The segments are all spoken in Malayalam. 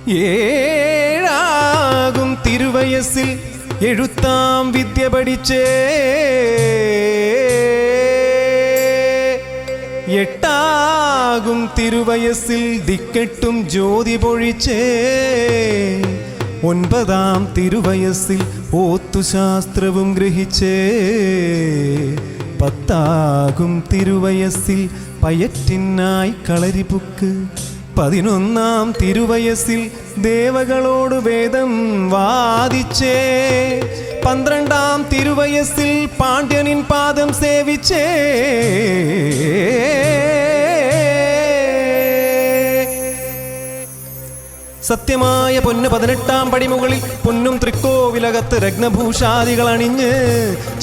ഏഴാകും തിരുവയസ്സിൽ എഴുത്താം വിദ്യ പഠിച്ചേ, എട്ടാകും തിരുവയസ്സിൽ ദിക്കെട്ടും ജ്യോതി പൊഴിച്ചേ, ഒൻപതാം തിരുവയസ്സിൽ ഓത്തുശാസ്ത്രവും ഗ്രഹിച്ചേ, പത്താകും തിരുവയസ്സിൽ പയറ്റിനായി കളരിപുക്ക്, 11-ാം തിരുവയസ്സിൽ ദേവകളോട് വേദം വാദിച്ചേ, 12-ാം തിരുവയസ്സിൽ പാണ്ഡ്യനിൻ പാദം സേവിച്ചേ, സത്യമായ പൊന്ന് 18-ാം പടിമുകളിൽ പൊന്നും തൃക്കോവിലകത്ത് രത്നഭൂഷാദികൾ അണിഞ്ഞ്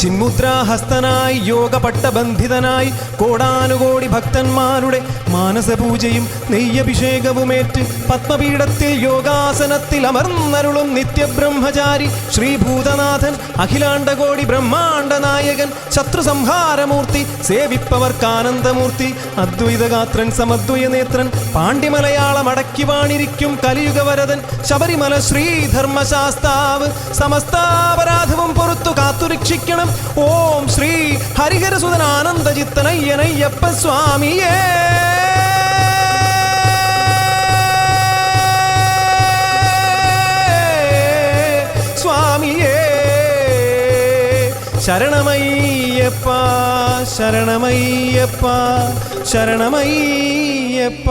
ചിന്മുദ്രാഹസ്തനായി യോഗപട്ടബന്ധിതനായി കോടാനുകോടി ഭക്തന്മാരുടെ മാനസപൂജയും നെയ്യഭിഷേകവുമേറ്റ് പത്മപീഠത്തിൽ യോഗാസനത്തിൽ അമർന്നരുളും നിത്യബ്രഹ്മചാരി ശ്രീഭൂതനാഥൻ അഖിലാണ്ടകോടി ബ്രഹ്മാണ്ഡ നായകൻ ശത്രുസംഹാരമൂർത്തി സേവിപ്പവർക്കാനന്ദമൂർത്തി അദ്വൈതഗാത്രൻ സമദ്വയനേത്രൻ പാണ്ഡ്യമലയാളം അടക്കി വാണിരിക്കും കലിയുഗവരദൻ ശബരിമല ശ്രീധർമ്മശാസ്താവ് സമസ്താപരാധവും പൊറുത്തു കാത്തുരക്ഷിക്കണം. ഓം ശ്രീ ഹരിഹരസുതൻ ആനന്ദചിത്തനയ്യനയ്യപ്പ സ്വാമിയേ. സ്വാമിയേ ശരണമയ്യപ്പ ശരണമയ്യപ്പ ശരണമയ്യപ്പ.